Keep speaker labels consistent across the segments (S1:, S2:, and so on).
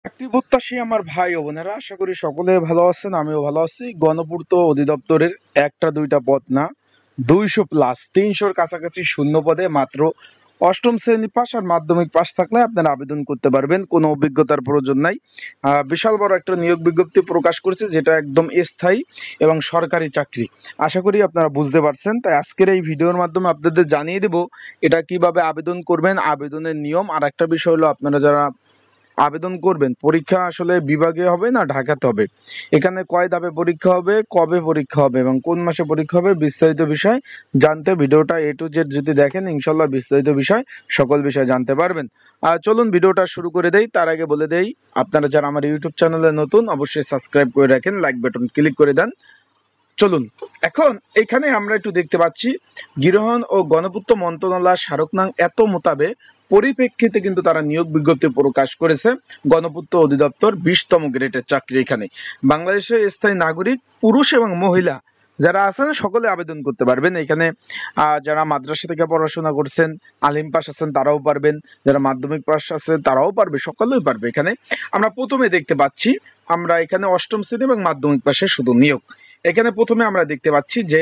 S1: চাকরি প্রত্যাশী আমার ভাই ও বোনেরা, আশা করি সকলে ভালো আছেন। আমিও ভালো আছি। গণপূর্ত অধিদপ্তরের একটা দুইটা পদ না, 200+ 300-র কাছাকাছি শূন্য পদে মাত্র অষ্টম শ্রেণী পাস আর মাধ্যমিক পাস থাকলে আপনারা আবেদন করতে পারবেন। কোনো অভিজ্ঞতার প্রয়োজন নাই। বিশাল বড় একটা নিয়োগ বিজ্ঞপ্তি প্রকাশ করেছে, যেটা একদম স্থায়ী এবং সরকারি চাকরি। আশা করি আপনারা বুঝতে পারছেন। তাই আজকের এই ভিডিওর মাধ্যমে আপনাদের জানিয়ে দেব এটা কিভাবে আবেদন করবেন, আবেদনের নিয়ম। আর একটা বিষয় হলো, আপনারা যারা আবেদন করবেন, পরীক্ষা আসলে বিভাগে হবে না ঢাকাতে হবে, এখানে কয় ধাপে পরীক্ষা হবে, কবে পরীক্ষা হবে এবং কোন মাসে পরীক্ষা হবে, বিস্তারিত বিষয় জানতে ভিডিওটা A to Z যদি দেখেন, ইনশাল্লাহ বিস্তারিত বিষয় সকল বিষয় জানতে পারবেন। চলুন ভিডিওটা শুরু করে দেই। তার আগে বলে দেই, আপনারা যারা আমার ইউটিউব চ্যানেলে নতুন, অবশ্যই সাবস্ক্রাইব করে রাখেন, লাইক বাটন ক্লিক করে দেন। চলুন, এখন এখানে আমরা একটু দেখতে পাচ্ছি, গৃহায়ণ ও গণপূর্ত মন্ত্রণালয় স্মারক নং এত মোতাবেক পরিপ্রেক্ষিতে কিন্তু তারা নিয়োগ বিজ্ঞপ্তি প্রকাশ করেছে। গণপূর্ত অধিদপ্তর 20তম গ্রেডের চাকরি। এখানে বাংলাদেশের স্থায়ী নাগরিক পুরুষ এবং মহিলা যারা আছেন সকলে আবেদন করতে পারবেন। এখানে যারা মাদ্রাসা থেকে পড়াশোনা করছেন, আলিম পাস আছেন তারাও পারবেন, যারা মাধ্যমিক পাস আছে তারাও পারবে, সকলেই পারবে। এখানে আমরা প্রথমে দেখতে পাচ্ছি, আমরা এখানে অষ্টম শ্রেণী এবং মাধ্যমিক পাশে শুধু নিয়োগ। এখানে প্রথমে আমরা দেখতে পাচ্ছি যে,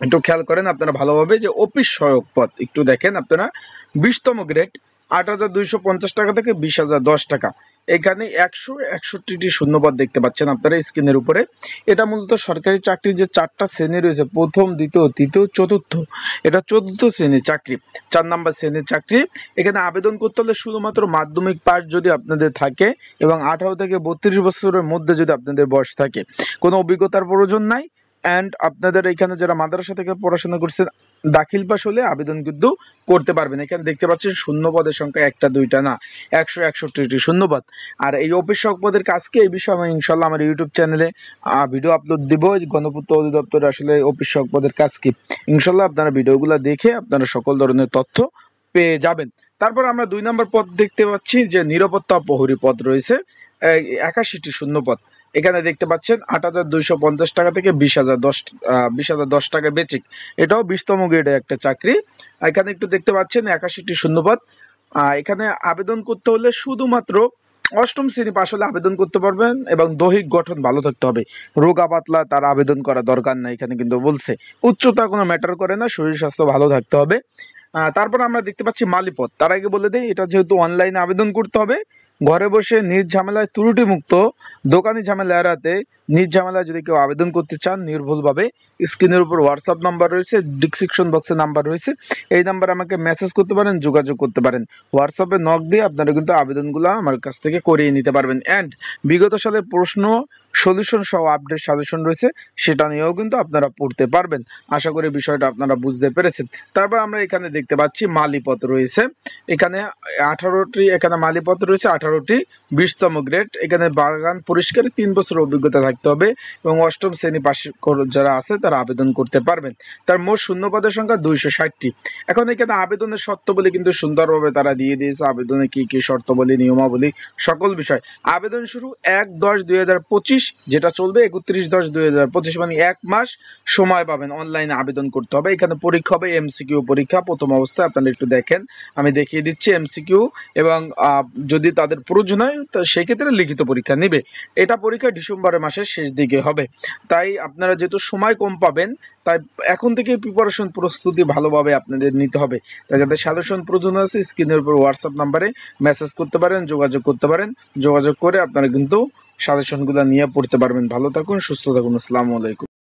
S1: একটু খেয়াল করেন আপনারা ভালোভাবে, যে অফিস সহায়ক পদ একটু দেখেন আপনারা। 20তম গ্রেড 8,250 টাকা থেকে 20,010 টাকা। এখানে 161টি শূন্যপদ দেখতে পাচ্ছেন আপনারা স্ক্রিনের উপরে। এটা মূলত সরকারি চাকরি, যে 4টা শ্রেণী রয়েছে, প্রথম, দ্বিতীয়, তৃতীয়, চতুর্থ। এটা 4র্থ শ্রেণীর চাকরি, 4 নম্বর শ্রেণীর চাকরি। এখানে আবেদন করতে হলে শুধুমাত্র মাধ্যমিক পাস যদি আপনাদের থাকে এবং 18 থেকে 32 বছরের মধ্যে যদি আপনাদের বয়স থাকে, কোনো অভিজ্ঞতার প্রয়োজন নাই। অ্যান্ড আপনাদের এখানে যারা মাদ্রাসা থেকে পড়াশোনা করছেন, দাখিল পাস হলে আবেদন কিন্তু করতে পারবেন। এখানে দেখতে পাচ্ছেন শূন্য পদের সংখ্যা একটা দুইটা না, 161টি শূন্যপদ। আর এই অফিস সহায়ক পদের কাজকে, এই বিষয়ে আমি ইনশাল্লাহ আমার ইউটিউব চ্যানেলে ভিডিও আপলোড দিব। গণপূর্ত অধিদপ্তরে আসলে অফিস সহায়ক পদের কাজ কি, ইনশাল্লাহ আপনারা ভিডিওগুলো দেখে আপনারা সকল ধরনের তথ্য পেয়ে যাবেন। তারপর আমরা 2 নম্বর পদ দেখতে পাচ্ছি, যে নিরাপত্তা প্রহরী পদ রয়েছে, 81টি শূন্যপদ। এখানে দেখতে পাচ্ছেন 8,250 টাকা থেকে 20,010 টাকা বেচিক। এটাও 20তম গ্রেডে একটা চাকরি। এখানে একটু দেখতে পাচ্ছেন 81টি শূন্যপদ। এখানে আবেদন করতে হলে শুধুমাত্র অষ্টম শ্রেণী পাশ হলে আবেদন করতে পারবেন এবং দৈহিক গঠন ভালো থাকতে হবে। রোগা পাতলা তার আবেদন করা দরকার নাই, এখানে কিন্তু বলছে। উচ্চতা কোনো ম্যাটার করে না, শরীর স্বাস্থ্য ভালো থাকতে হবে। তারপর আমরা দেখতে পাচ্ছি মালিপদ। তার আগে বলে দেই, এটা যেহেতু অনলাইনে আবেদন করতে হবে, ঘরে বসে নিজ ঝামেলায় ত্রুটি মুক্ত, দোকানি ঝামেলা এড়াতে নিজ ঝামেলায় যদি কেউ আবেদন করতে চান নির্ভুলভাবে, স্ক্রিনের উপর হোয়াটসঅ্যাপ নাম্বার রয়েছে, ডিসক্রিপশন বক্সে নাম্বার রয়েছে, এই নাম্বারে আমাকে মেসেজ করতে পারেন, যোগাযোগ করতে পারেন। হোয়াটসঅ্যাপে নক দিয়ে আপনারা কিন্তু আবেদনগুলো আমার কাছ থেকে করিয়ে নিতে পারবেন। অ্যান্ড বিগত সালের প্রশ্ন সলিউশন সহ আপডেট সাজেশন রয়েছে, সেটা নিয়েও কিন্তু আপনারা পড়তে পারবেন। আশা করি বিষয়টা আপনারা বুঝতে পেরেছেন। তারপর আমরা এখানে দেখতে পাচ্ছি মালিপদ রয়েছে, এখানে 18টি, এখানে মালিপদ রয়েছে 18টি, 20তম গ্রেড। এখানে বাগান পরিষ্কারে 3 বছর অভিজ্ঞতা থাকতে হবে এবং অষ্টম শ্রেণী পাশ যারা আছে তারা আবেদন করতে পারবেন। তার মোট শূন্যপদের সংখ্যা 260টি। এখন এখানে আবেদনের শর্তাবলী কিন্তু সুন্দরভাবে তারা দিয়ে দিয়েছে, আবেদনে কি কি শর্তাবলী, নিয়মাবলী, সকল বিষয়। আবেদন শুরু 1/10/2025, যেটা চলবে 31/10/2025, মানে 1 মাস সময় পাবেন অনলাইনে আবেদন করতে হবে। এখানে পরীক্ষা হবে MCQ পরীক্ষা। প্রথম অবস্থায় আপনারা একটু দেখেন, আমি দেখিয়ে দিচ্ছি MCQ, এবং যদি তাদের প্রয়োজন হয় তো সেক্ষেত্রে লিখিত পরীক্ষা নেবে। এটা পরীক্ষা ডিসেম্বরের মাসের শেষ দিকে হবে। তাই আপনারা যেহেতু সময় কম পাবেন, তাই এখন থেকে প্রিপারেশন প্রস্তুতি ভালোভাবে আপনাদের নিতে হবে। তাই যাদের সাজেশন প্রয়োজন আছে, স্ক্রিনের উপর হোয়াটসঅ্যাপ নাম্বারে মেসেজ করতে পারেন, যোগাযোগ করতে পারেন। যোগাযোগ করে আপনারা কিন্তু সাজেশনগুলো নিয়ে পড়তে পারবেন। ভালো থাকুন, সুস্থ থাকুন। আসসালামু আলাইকুম।